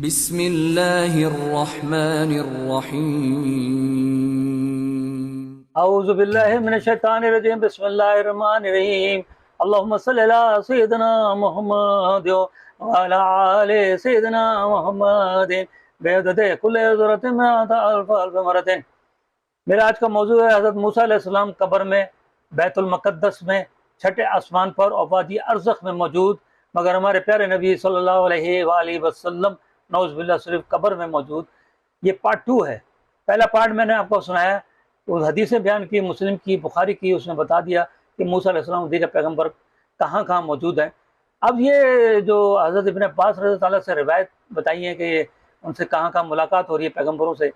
بسم اللہ الرحمن الرحیم۔ اعوذ باللہ من الشیطان الرجیم، بسم اللہ الرحمن الرحیم۔ اللہم صلی علی سیدنا محمد وعلی آل سیدنا محمد بعدد کل ذرۃ مئات الف الف مرۃ۔ میرا آج کا موضوع ہے حضرت موسیٰ علیہ السلام قبر میں بیت المقدس میں چھٹے آسمان پر اور وادی ارزخ میں موجود، مگر ہمارے پیارے نبی صلی اللہ علیہ وآلہ وسلم نعوذ باللہ صرف قبر میں موجود۔ یہ پارٹ 2 ہے۔ پہلا پارٹ میں نے آپ کو سنایا، وہ حدیثیں بیان کی، مسلم کی، بخاری کی، اس نے بتا دیا کہ موسیٰ علیہ السلام دیگر پیغمبر کہاں کہاں موجود ہیں۔ اب یہ جو حضرت ابن عباس رضی اللہ عنہ سے روایت بتائی ہے کہ ان سے کہاں کہاں ملاقات ہو رہی ہے پیغمبروں سے،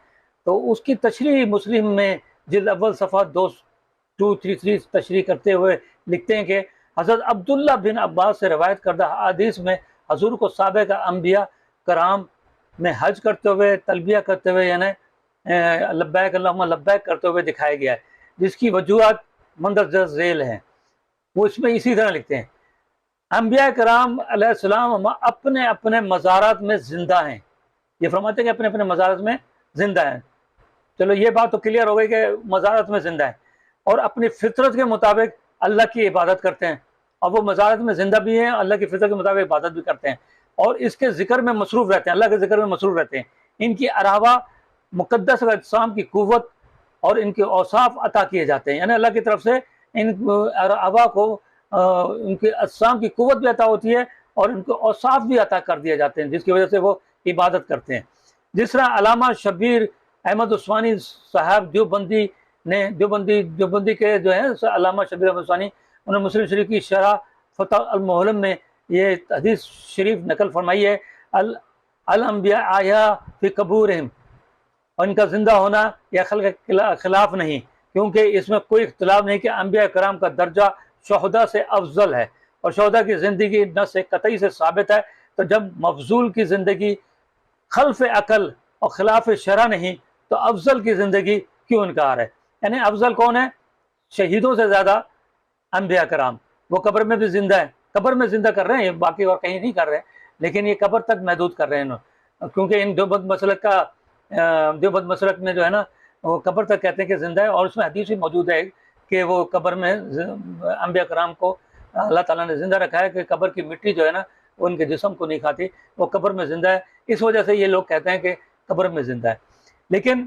تو اس کی تشریح مسلم میں جلد اول صفحہ 233 تشریح کرتے ہوئے لکھتے ہیں کہ حضرت عبداللہ بن عباس سے روایت کردہ حدیث میں حضور کو سابق انبیاء کرام میں حج کرتے ہوئے، تلبیہ کرتے ہوئے، یعنی لبیک اللہم لبیک کرتے ہوئے دکھایا گیا ہے، جس کی وجوہات مندرجہ ذیل ہیں۔ وہ اس میں اسی طرح لکھتے ہیں، انبیاء کرام علیہ السلام اپنے اپنے مزارات میں زندہ ہیں۔ یہ فرماتے ہیں کہ اپنے اپنے مزارات میں زندہ ہیں۔ چلو یہ بات تو کلیئر ہو گئی کہ مزارات میں زندہ ہیں، اور اپنی فطرت کے مطابق اللہ کی عبادت کرتے ہیں، اور وہ مزارات میں زندہ بھی ہیں، اللہ کی فطرت کے مطابق عبادت بھی کرتے ہیں، اور اس کے ذکر میں مصروف رہتے ہیں، اللہ کے ذکر میں مصروف رہتے ہیں۔ ان کی ارواح مقدس اجسام کی قوت اور ان کے اوصاف عطا کیے جاتے ہیں، یعنی اللہ کی طرف سے ان ارواح کو ان کے اجسام کی قوت بھی عطا ہوتی ہے اور ان کو اوصاف بھی عطا کر دیے جاتے ہیں، جس کی وجہ سے وہ عبادت کرتے ہیں۔ جس طرح علامہ شبیر احمد عثمانی صاحب دیوبندی کے جو ہیں علامہ شبیر احمد عثمانی، انہوں نے مسلم شریف کی شرح فتح المحلم میں یہ حدیث شریف نقل فرمائی ہے، الانبیاء احیاء فی قبورہم، اور ان کا زندہ ہونا یا خلق کے خلاف نہیں، کیونکہ اس میں کوئی اختلاف نہیں کہ انبیاء کرام کا درجہ شہداء سے افضل ہے، اور شہداء کی زندگی نص قطعی سے ثابت ہے۔ تو جب مفضول کی زندگی خلف عقل اور خلاف شرع نہیں، تو افضل کی زندگی کیوں انکار ہے؟ یعنی افضل کون ہے؟ شہیدوں سے زیادہ انبیاء کرام، وہ قبر میں بھی زندہ ہیں، قبر میں زندہ کر رہے ہیں، باقی اور کہیں نہیں کر رہے ہیں، لیکن یہ قبر تک محدود کر رہے ہیں، کیونکہ ان دیوبند مسلک میں جو ہے نا وہ قبر تک کہتے ہیں کہ زندہ ہے، اور اس میں حدیث بھی موجود ہے کہ وہ قبر میں انبیاء کرام کو اللہ تعالیٰ نے زندہ رکھا ہے، کہ قبر کی مٹی جو ہے نا وہ ان کے جسم کو نہیں کھاتی، وہ قبر میں زندہ ہے، اس وجہ سے یہ لوگ کہتے ہیں کہ قبر میں زندہ ہے۔ لیکن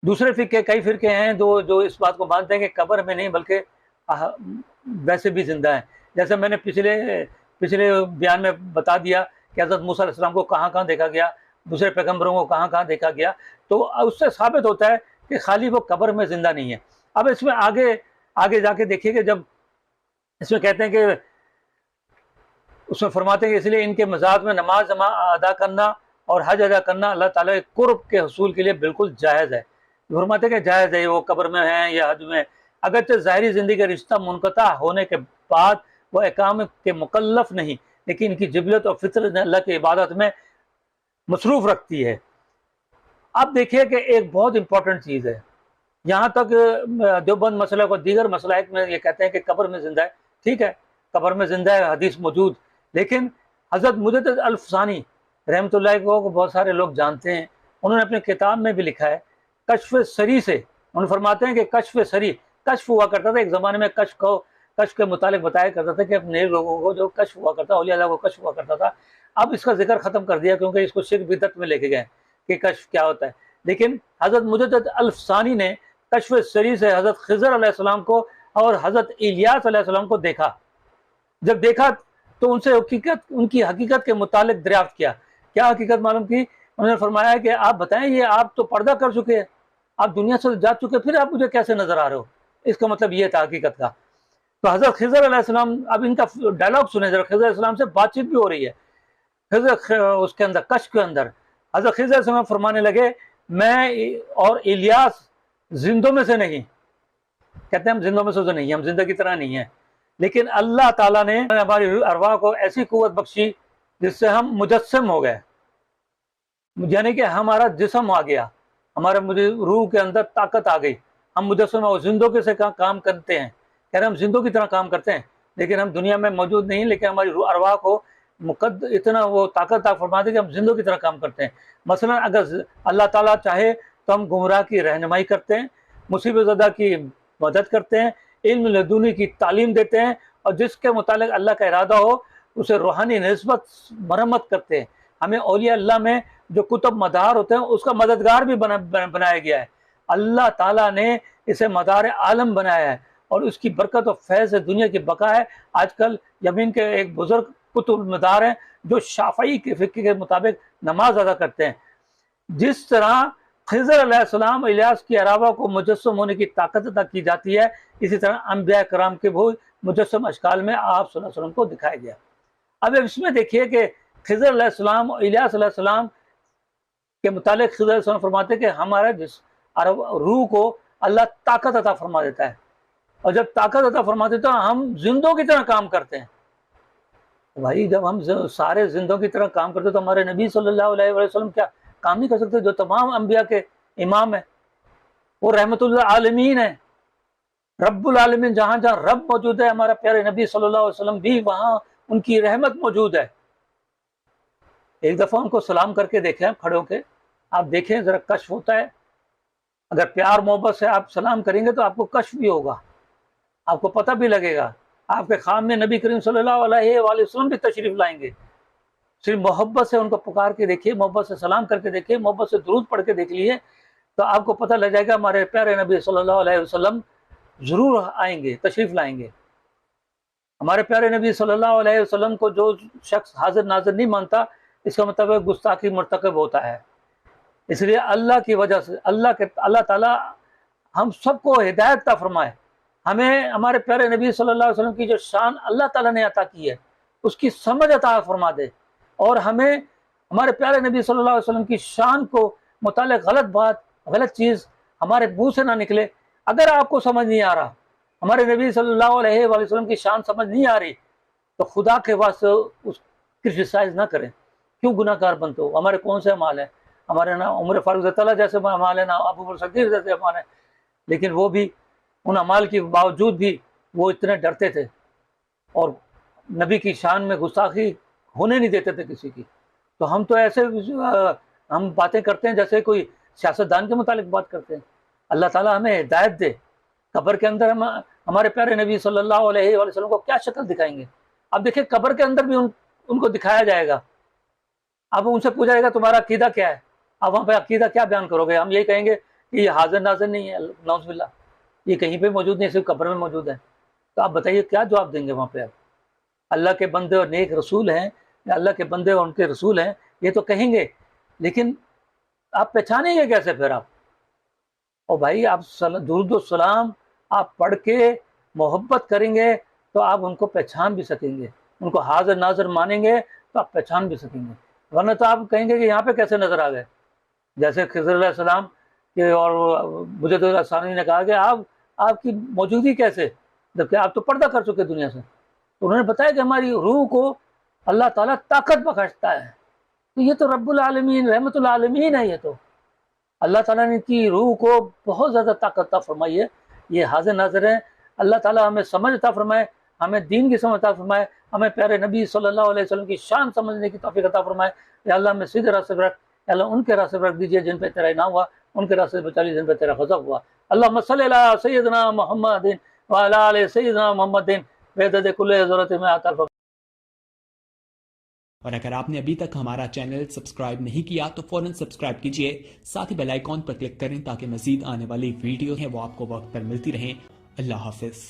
دوسرے فرقے، کئی فرقے ہیں جو اس بات کو مانتے ہیں کہ قبر میں نہیں بلکہ ویسے بھی زندہ ہیں۔ جیسے میں نے پچھلے بیان میں بتا دیا کہ حضرت موسیٰ علیہ السلام کو کہاں کہاں دیکھا گیا، دوسرے پیغمبروں کو کہاں کہاں دیکھا گیا، تو اس سے ثابت ہوتا ہے کہ خالی وہ قبر میں زندہ نہیں ہے۔ اب اس میں آگے جا کے دیکھیے کہ جب اس میں کہتے ہیں کہ اس میں فرماتے ہیں کہ اس لیے ان کے مزارات میں نماز ادا کرنا اور حج ادا کرنا اللہ تعالیٰ کے قرب کے حصول کے لیے بالکل جائز ہے۔ فرماتے ہیں کہ جائز ہے، وہ قبر میں ہیں یا حج میں، اگرچہ ظاہری زندگی کا رشتہ منقطع ہونے کے بعد وہ اقامت کے مکلف نہیں، لیکن ان کی جبلت اور فطرت اللہ کی عبادت میں مصروف رکھتی ہے۔ اب دیکھیے کہ ایک بہت امپورٹنٹ چیز ہے، یہاں تک دیوبند مسئلہ کو دیگر مسائل میں یہ کہتے ہیں کہ قبر میں زندہ ہے، ٹھیک ہے، قبر میں زندہ ہے، حدیث موجود، لیکن حضرت مجدد الفسانی رحمۃ اللہ کو بہت سارے لوگ جانتے ہیں، انہوں نے اپنے کتاب میں بھی لکھا ہے کشف سری سے، انہوں نے فرماتے ہیں کہ کشف سری، کشف ہوا کرتا تھا ایک زمانے میں، کشف کے متعلق بتایا کرتا تھا کہ اپنے لوگوں کو جو کشف ہوا کرتا، اولیاء اللہ کو کشف ہوا کرتا تھا۔ اب اس کا ذکر ختم کر دیا کیونکہ اس کو شرک بدعت میں لے کے گئے کہ کشف کیا ہوتا ہے، لیکن حضرت مجدد الفسانی نے کشف سری سے حضرت خضر علیہ السلام کو اور حضرت الیاس علیہ السلام کو دیکھا۔ جب دیکھا تو ان کی حقیقت کے متعلق دریافت کیا۔ کیا حقیقت معلوم کی؟ انہوں نے فرمایا کہ آپ بتائیں، یہ آپ تو پردہ کر چکے ہیں، آپ دنیا سے جا چکے، پھر آپ مجھے کیسے نظر آ رہے ہو؟ اس کا مطلب یہ تھا حقیقت کا۔ تو حضرت خضر علیہ السلام، اب ان کا ڈائلاگ سنیں، حضرت خضر علیہ السلام سے بات چیت بھی ہو رہی ہے اس کے اندر، کشف کے اندر۔ حضرت خضر علیہ السلام فرمانے لگے، میں اور الیاس زندوں میں سے نہیں، کہتے ہیں ہم زندوں میں سے تو نہیں، ہم زندہ کی طرح نہیں ہیں، لیکن اللہ تعالیٰ نے ہماری ارواح کو ایسی قوت بخشی جس سے ہم مجسم ہو گئے، یعنی کہ ہمارا جسم آ گیا، ہمارے روح کے اندر طاقت آ گئی، ہم مجسم اور زندوں کے سے کام کرتے ہیں، کہہ رہے ہم زندوں کی طرح کام کرتے ہیں، لیکن ہم دنیا میں موجود نہیں، لیکن ہماری ارواح کو اتنا وہ طاقت عطا فرما دے کہ ہم زندوں کی طرح کام کرتے ہیں. مثلا اگر اللہ تعالیٰ چاہے تو ہم گمراہ کی رہنمائی کرتے ہیں، مصیبت زدہ کی مدد کرتے ہیں، علم لدنی کی تعلیم دیتے ہیں، اور جس کے متعلق اللہ کا ارادہ ہو اسے روحانی نسبت مرمت کرتے ہیں. ہمیں اولیاء اللہ میں جو کتب مدار ہوتے ہیں اس کا مددگار بھی بنایا گیا ہے. اللہ تعالیٰ نے اسے مدار عالم بنایا ہے، اور اس کی برکت و فیض دنیا کی بقا ہے. آج کل یمین کے ایک بزرگ قطب المدار ہیں جو شافعی کے فقہ کے مطابق نماز ادا کرتے ہیں. جس طرح خضر علیہ السلام الیاس کی عراوہ کو مجسم ہونے کی طاقت عطا کی جاتی ہے، اسی طرح انبیاء کرام کے وہ مجسم اشکال میں آپ صلی اللہ علیہ وسلم کو دکھایا گیا. اب اس میں دیکھیے کہ خضر علیہ السلام اور الیاس علیہ السلام کے متعلق خضر علیہ السلام فرماتے کہ ہمارا جس روح کو اللہ طاقت عطا فرما دیتا ہے، اور جب طاقت عطا فرما دیتا ہے ہم زندوں کی طرح کام کرتے ہیں. بھائی جب ہم سارے زندوں کی طرح کام کرتے تو ہمارے نبی صلی اللہ علیہ وسلم کیا کام نہیں کر سکتے؟ جو تمام انبیاء کے امام ہیں، وہ رحمت اللہ عالمین ہیں، رب العالمین. جہاں جہاں رب موجود ہے ہمارا پیارے نبی صلی اللہ علیہ وسلم بھی وہاں ان کی رحمت موجود ہے. ایک دفعہ ان کو سلام کر کے دیکھیں کھڑے ہو کے، آپ دیکھیں ذرا کشف ہوتا ہے. اگر پیار محبت سے آپ سلام کریں گے تو آپ کو کشف بھی ہوگا، آپ کو پتہ بھی لگے گا. آپ کے خام میں نبی کریم صلی اللہ علیہ وآلہ وسلم بھی تشریف لائیں گے. صرف محبت سے ان کو پکار کے دیکھیے، محبت سے سلام کر کے دیکھیے، محبت سے درود پڑھ کے دیکھ لیے تو آپ کو پتہ لگ جائے گا ہمارے پیارے نبی صلی اللہ علیہ وسلم ضرور آئیں گے، تشریف لائیں گے. ہمارے پیارے نبی صلی اللہ علیہ وسلم کو جو شخص حاضر ناظر نہیں مانتا، اس کا مطلب گستاخی مرتکب ہوتا ہے. اس لیے اللہ کی وجہ سے اللہ تعالیٰ ہم سب کو ہدایت عطا فرمائے. ہمیں ہمارے پیارے نبی صلی اللہ علیہ وسلم کی جو شان اللہ تعالیٰ نے عطا کی ہے اس کی سمجھ عطا فرما دے، اور ہمیں ہمارے پیارے نبی صلی اللہ علیہ وسلم کی شان کو متعلق غلط بات، غلط چیز ہمارے منہ سے نہ نکلے. اگر آپ کو سمجھ نہیں آ رہا، ہمارے نبی صلی اللہ علیہ وآلہ وسلم کی شان سمجھ نہیں آ رہی، تو خدا کے واسطے اس کرٹیسائز نہ کریں. کیوں گناہ گار بنتے ہو؟ ہمارے کون سے اعمال ہیں؟ ہمارے نہ عمر فاروق رضی اللہ جیسے اعمال ہیں، نہ ابو بکر صدیق جیسے اعمال ہیں. لیکن وہ بھی ان اعمال کے باوجود بھی وہ اتنے ڈرتے تھے اور نبی کی شان میں گستاخی ہونے نہیں دیتے تھے کسی کی. تو ہم تو ایسے ہم باتیں کرتے ہیں جیسے کوئی سیاستدان کے متعلق بات کرتے ہیں. اللہ تعالیٰ ہمیں ہدایت دے. قبر کے اندر ہم ہمارے پیارے نبی صلی اللہ علیہ وآلہ وسلم کو کیا شکل دکھائیں گے؟ اب دیکھیں قبر کے اندر بھی ان کو دکھایا جائے گا. اب ان سے پوچھا جائے گا تمہارا عقیدہ کیا ہے؟ اب وہاں پہ عقیدہ کیا بیان کرو گے؟ ہم یہی کہیں گے کہ یہ حاضر ناظر نہیں ہے، نعوذ باللہ، یہ کہیں پہ موجود نہیں، صرف قبر میں موجود ہے. تو آپ بتائیے کیا جواب دیں گے وہاں پہ؟ آپ اللہ کے بندے اور نیک رسول ہیں، یا اللہ کے بندے اور ان کے رسول ہیں، یہ تو کہیں گے، لیکن آپ پہچانیں گے کیسے پھر آپ؟ اور بھائی آپ درود و سلام آپ پڑھ کے محبت کریں گے تو آپ ان کو پہچان بھی سکیں گے، ان کو حاضر ناظر مانیں گے تو آپ پہچان بھی سکیں گے. ورنہ تو آپ کہیں گے کہ یہاں پہ کیسے نظر آ گئے؟ جیسے خضر علیہ السلام کے اور مجد الثانی نے کہا کہ آپ کی موجودگی کیسے، جبکہ آپ تو پردہ کر چکے دنیا سے. تو انہوں نے بتایا کہ ہماری روح کو اللہ تعالیٰ طاقت بخشتا ہے. تو یہ تو رب العالمین رحمت العالمین ہے. یہ تو اللہ تعالیٰ نے کی روح کو بہت زیادہ طاقت عطا فرمائی ہے. یہ حاضر ناظر ہیں. اللہ تعالیٰ ہمیں سمجھ عطا فرمائے، ہمیں دین کی سمجھ عطا فرمائے، ہمیں پیارے نبی صلی اللہ علیہ وسلم کی شان سمجھنے کی توفیق عطا فرمائے. یا اللہ ہمیں سیدھے راستے پر رکھ، یا اللہ ان کے راستے پر رکھ دیجیے جن پہ تیرا انعام ہوا، ان کے راستے بچا لیجیے جن پہ تیرا غضب ہوا. اللہم صلی علی سیدنا محمد وعلی آل سیدنا محمد بعدد کل ضرورت میں عطا فرمائے. اور اگر آپ نے ابھی تک ہمارا چینل سبسکرائب نہیں کیا تو فوراً سبسکرائب کیجئے، ساتھ ہی بیل آئیکن پر کلک کریں تاکہ مزید آنے والی ویڈیو ہیں وہ آپ کو وقت پر ملتی رہیں. اللہ حافظ.